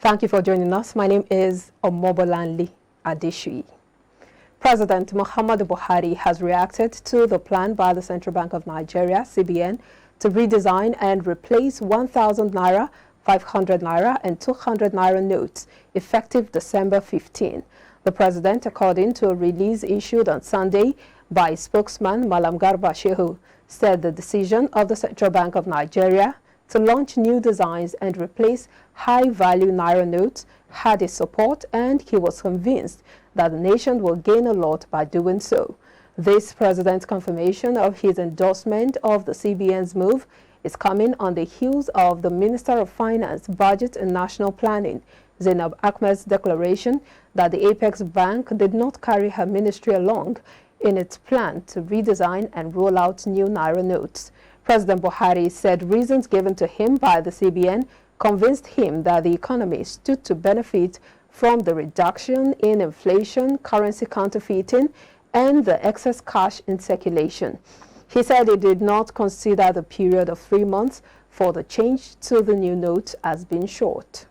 Thank you for joining us. My name is Omobolanli Adeshui. President Muhammadu Buhari has reacted to the plan by the Central Bank of Nigeria, CBN, to redesign and replace 1,000 Naira, 500 Naira and 200 Naira notes effective December 15. The president, according to a release issued on Sunday by spokesman Malam Garba Shehu, said the decision of the Central Bank of Nigeria to launch new designs and replace high-value Naira notes had his support, and he was convinced that the nation will gain a lot by doing so. This president's confirmation of his endorsement of the CBN's move is coming on the heels of the Minister of Finance, Budget and National Planning, Zainab Ahmed's declaration that the Apex Bank did not carry her ministry along in its plan to redesign and roll out new Naira notes. President Buhari said reasons given to him by the CBN convinced him that the economy stood to benefit from the reduction in inflation, currency counterfeiting, and the excess cash in circulation. He said he did not consider the period of 3 months for the change to the new note as being short.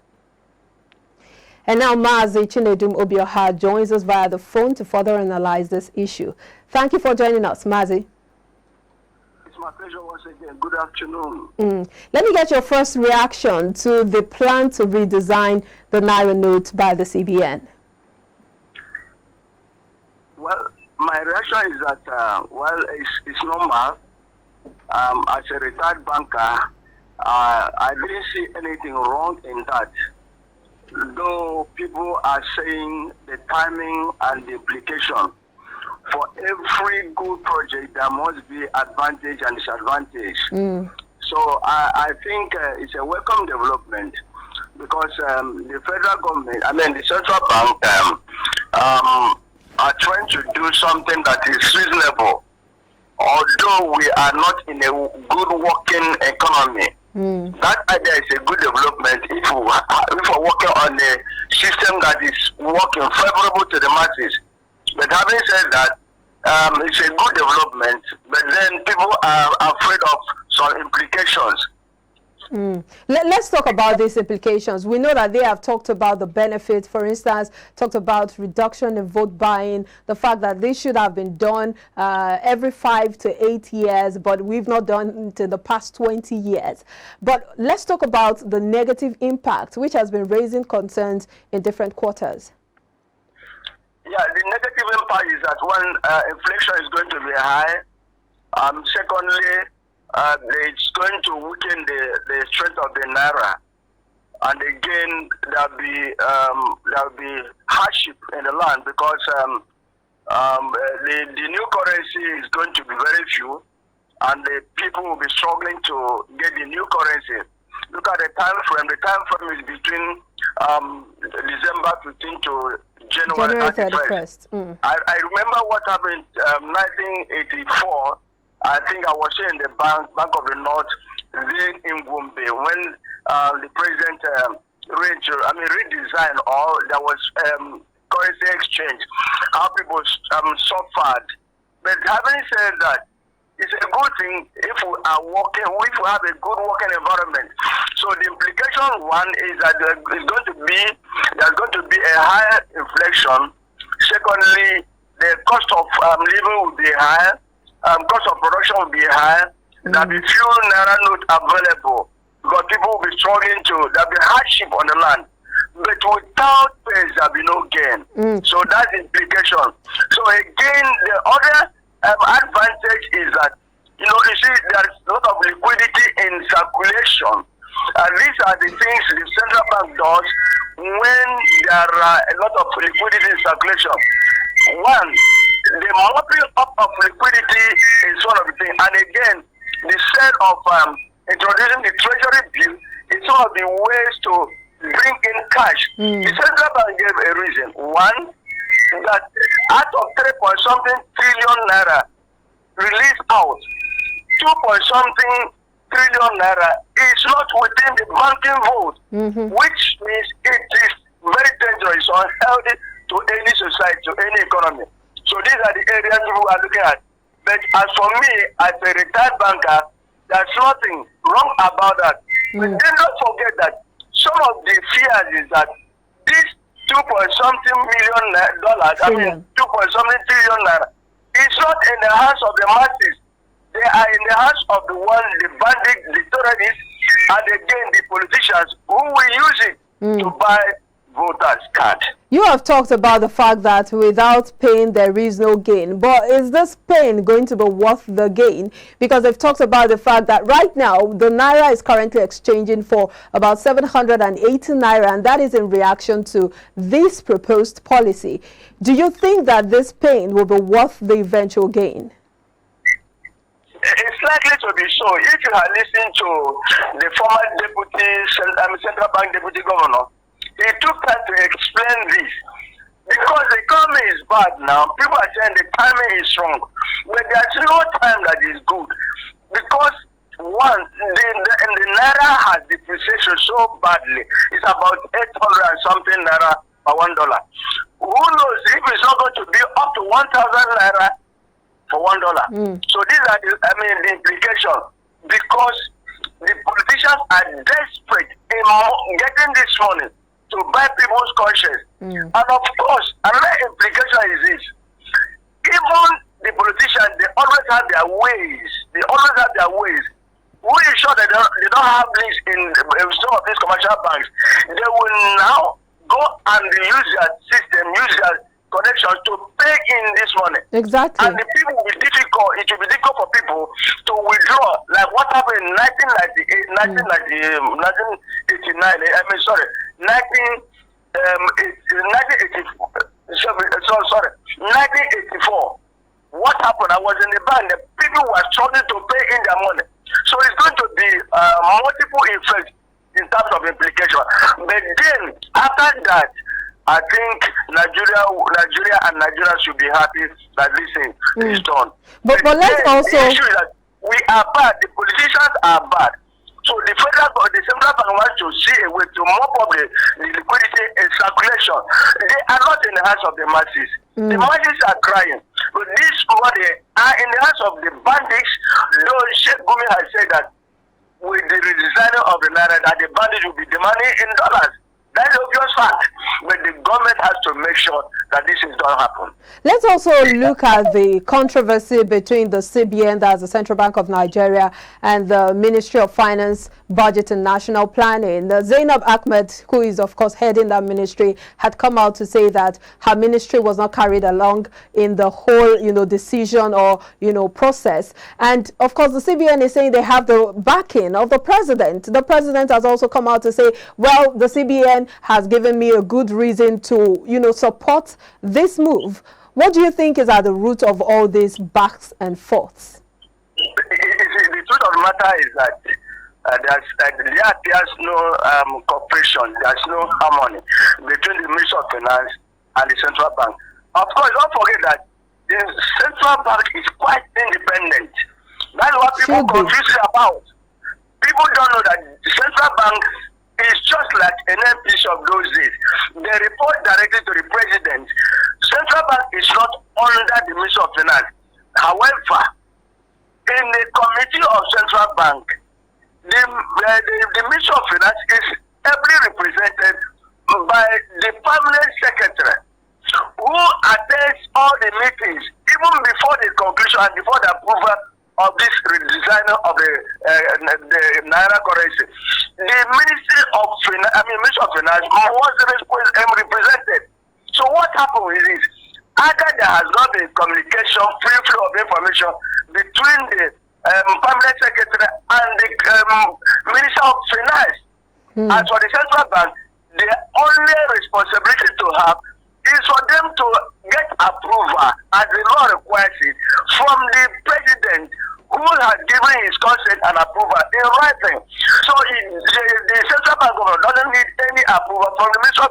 And now Mazi Chinedum Obioha joins us via the phone to further analyze this issue. Thank you for joining us, Mazi. It's my pleasure once again. Good afternoon. Let me get your first reaction to the plan to redesign the Naira note by the CBN. Well, my reaction is that, it's normal. As a retired banker, I didn't see anything wrong in that. Though people are saying the timing and the implication. For every good project, there must be advantage and disadvantage. So I think it's a welcome development because the federal government, the central bank, are trying to do something that is reasonable. Although we are not in a good working economy, that idea is a good development if we're working on a system that is working favorable to the masses. But having said that, it's a good development, but then people are afraid of some implications. Let's talk about these implications. We know that they have talked about the benefits, for instance, talked about reduction in vote buying, the fact that this should have been done every 5 to 8 years, but we've not done it in the past 20 years. But let's talk about the negative impact, which has been raising concerns in different quarters. Yeah, the negative impact is that one, inflation is going to be high. Secondly, it's going to weaken the strength of the Naira. And again, there'll be hardship in the land because the new currency is going to be very few, and the people will be struggling to get the new currency. Look at the time frame. The time frame is between December 15 to January 31st. I remember what happened in 1984. I think I was here in the Bank of the North, then in Gombe, when the president redesigned all, there was currency exchange, how people suffered. But having said that, it's a good thing if we are working, if we have a good working environment. So the implication one is that there's going to be a higher inflation. Secondly, the cost of living will be higher. Cost of production will be higher. There'll be few Naira notes available because people will be struggling there'll be hardship on the land. But without pains, there'll be no gain. So that's the implication. So again, the other advantage is that, you see, there's a lot of liquidity in circulation. These are the things the central bank does when there are a lot of liquidity in circulation. One, the mopping up of liquidity is one of the things. And again, the set of introducing the treasury bill is one of the ways to bring in cash. The central bank gave a reason. One, that out of 3-point-something trillion Naira released out, 2-point-something trillion Naira is not within the banking vote, which means it is very dangerous, unhealthy to any society, to any economy. So these are the areas people are looking at. But as for me, as a retired banker, there's nothing wrong about that. But then don't forget that some of the fears is that this 2-point-something million dollars, I mean 2-point-something trillion naira, is not in the hands of the masses. They are in the hands of the ones, the bandits, the terrorists, and again the politicians who will use it to buy voters' card. You have talked about the fact that without pain there is no gain, but is this pain going to be worth the gain? Because they've talked about the fact that right now the Naira is currently exchanging for about 780 Naira, and that is in reaction to this proposed policy. Do you think that this pain will be worth the eventual gain? It's likely to be so. If you had listened to the former central bank deputy governor, he took time to explain this. Because the economy is bad now, people are saying the timing is wrong. But there's no time that is good. Because one, the Naira has depreciated so badly. It's about 800 and something Naira per $1. Who knows if it's not going to be up to 1,000 Naira for $1. So these are the implication, because the politicians are desperate in getting this money to buy people's conscience. And of course, another implication is this: even the politicians, they always have their ways. They always have their ways. Who is sure that they don't have this in some of these commercial banks? They will now go and use their system, use their connections to pay in this money. Exactly. And the people will be difficult. It will be difficult for people to withdraw, like what happened in 1984. What happened? I was in the bank. The people were struggling to pay in their money. So it's going to be multiple effects in terms of implication. But then after that, I think Nigeria should be happy that this thing is done. But let's also. The issue is that we are bad. The politicians are bad. So the central bank wants to see a way to mop up the liquidity and circulation. They are not in the hands of the masses. The masses are crying. But this money are in the hands of the bandits. Though Sheikh Gumi has said that with the redesigning of the Naira, that the bandits will be demanding in dollars. That is obvious fact. But the government has to make sure that this is not happen. Let's also look at the controversy between the CBN, that's the Central Bank of Nigeria, and the Ministry of Finance, Budget and National Planning. Zainab Ahmed, who is of course heading that ministry, had come out to say that her ministry was not carried along in the whole, decision or, process. And of course, the CBN is saying they have the backing of the president. The president has also come out to say, well, the CBN has given me a good reason to, support this move. What do you think is at the root of all these backs and forths? The truth of the matter is that there's no cooperation, there's no harmony between the Ministry of Finance and the central bank. Of course, don't forget that the central bank is quite independent. That's what people confuse about. People don't know that the central bank is just like an NPC of those days. They report directly to the president. Central bank is not under the Ministry of Finance. However, in the committee of central bank, the Ministry of Finance is heavily represented by the permanent secretary, who attends all the meetings, even before the conclusion and before the approval of this redesign of the Naira currency. The Ministry of Finance was represented. So what happened is this: either there has not been communication, free flow of information between the permanent secretary and the Minister of Finance. As for the central bank, the only responsibility to have is for them to get approval, as the law requires it, from the president, who has given his consent and approval in writing. So the central bank government doesn't need any approval from the Minister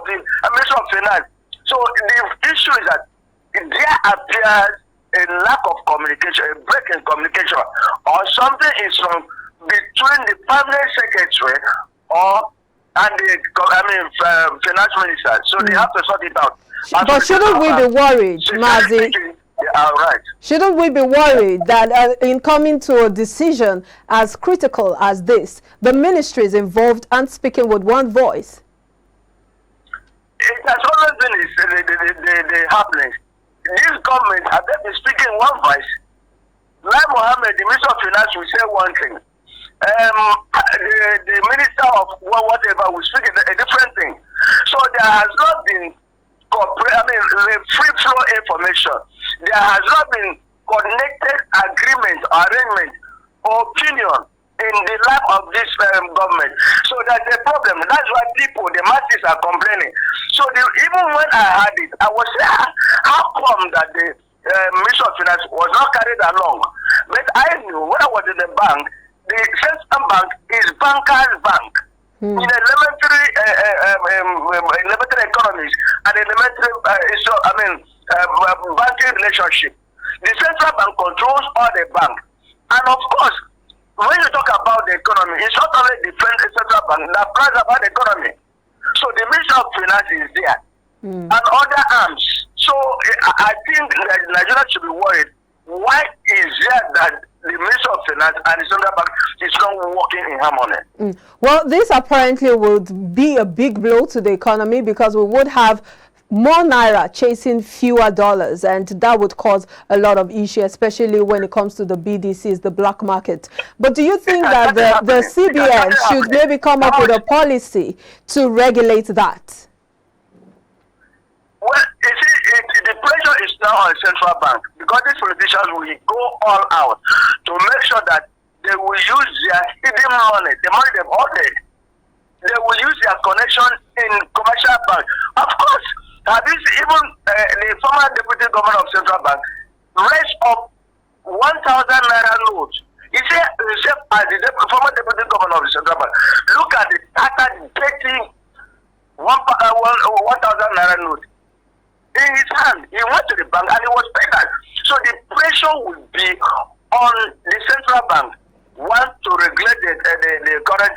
of Finance. So the issue is that there appears a lack of communication, a break in communication, or something is wrong between the permanent secretary and the finance minister. So they have to sort it out. But shouldn't we be worried, Mazi? They are right. Shouldn't we be worried that in coming to a decision as critical as this, the ministries involved aren't speaking with one voice? It has always been the happening. These governments have been speaking one voice. Like Mohammed, the Minister of Finance, will say one thing. The Minister of whatever will speak a different thing. So there has not been free flow information. There has not been coordinated agreement, arrangement, or opinion in the life of this government. So that's a problem. That's why people, the masses, are complaining. So even when I had it, I was saying, how come that the Minister of Finance was not carried along? But I knew when I was in the bank, the central bank is bankers' bank. In elementary economies and elementary banking relationship, the central bank controls all the bank. And of course, when you talk about the economy, it's not only the central bank that plans about the economy. So the Minister of Finance is there, and other arms. So I think that Nigeria should be worried. Why is there that the Minister of Finance and the central bank is not working in harmony? Well, this apparently would be a big blow to the economy, because we would have more Naira chasing fewer dollars, and that would cause a lot of issue, especially when it comes to the BDCs, the black market. But do you think that the CBN should maybe come up with a policy to regulate that? Well, you see, the pressure is now on central bank, because these politicians will go all out to make sure that they will use their hidden money, the money they've ordered. They will use their connection in commercial bank. Of course, even the former deputy governor of central bank raised up 1,000 Naira notes. He said, as the former deputy governor of the central bank, look at the Tata getting 1,000 Naira note in his hand. He went to the bank and he was paid that. So the pressure will be on the central bank, one, to regulate the current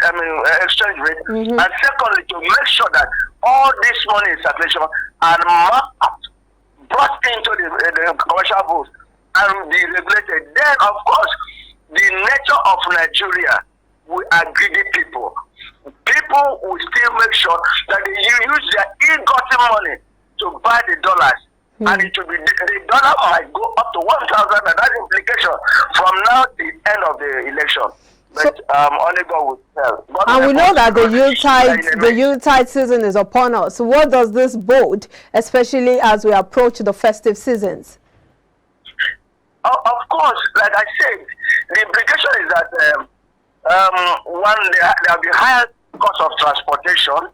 exchange rate, and secondly, to make sure that all this money in circulation are brought into the commercial books and be regulated. Then, of course, the nature of Nigeria, we are greedy people. People will still make sure that they use their ill-gotten money to buy the dollars. And it will be, the dollar might go up to 1,000, and that's implication from now to the end of the election. But only God will tell. And we know that the Yuletide season is upon us. So what does this bode, especially as we approach the festive seasons? Of course, like I said, the implication is that one, there will be higher cost of transportation.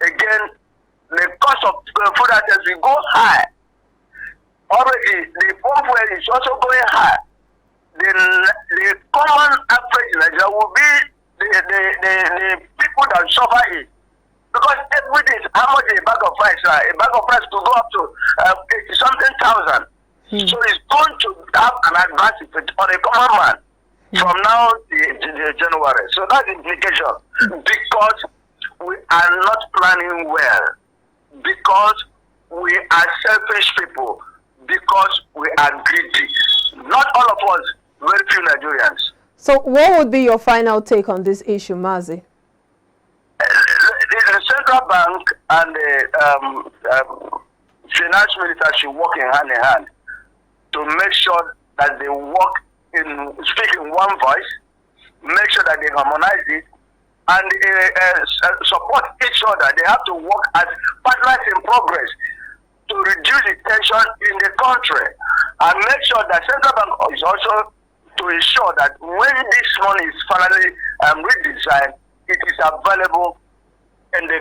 Again, the cost of food items will go high. Already, the pump fuel is also going high. The common average in Nigeria will be the people that suffer it. Because everything, how much is a bag of rice? A bag of rice could go up to 80-something thousand. So it's going to have an advance effect on a common man from now to January. So that's the implication. Because we are not planning well. Because we are selfish people. Because we are greedy. Not all of us, very few Nigerians. So what would be your final take on this issue, Mazi? The central bank and the finance minister should work hand in hand to make sure that they speak in one voice, make sure that they harmonize it, and support each other. They have to work as partners in progress to reduce the tension in the country, and make sure that central bank is also to ensure that when this money is finally redesigned, it is available in the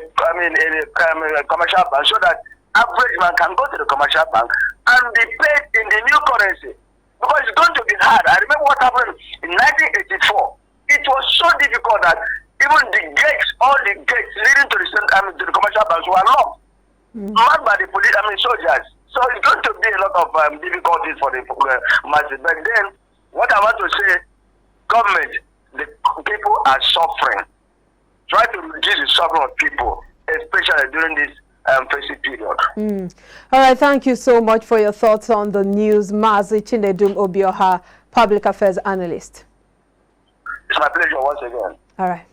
commercial bank, so that average man can go to the commercial bank and be paid in the new currency. Because it's going to be hard. I remember what happened in 1984. It was so difficult that even the gates, all the gates leading to the commercial banks were locked. Manned by the police, soldiers. So it's going to be a lot of difficulties for the masses. But then, what I want to say, government, the people are suffering. Try to reduce the suffering of people, especially during this facing period. All right, thank you so much for your thoughts on the news. Mazi Chinedum Obioha, Public Affairs Analyst. It's my pleasure once again. All right.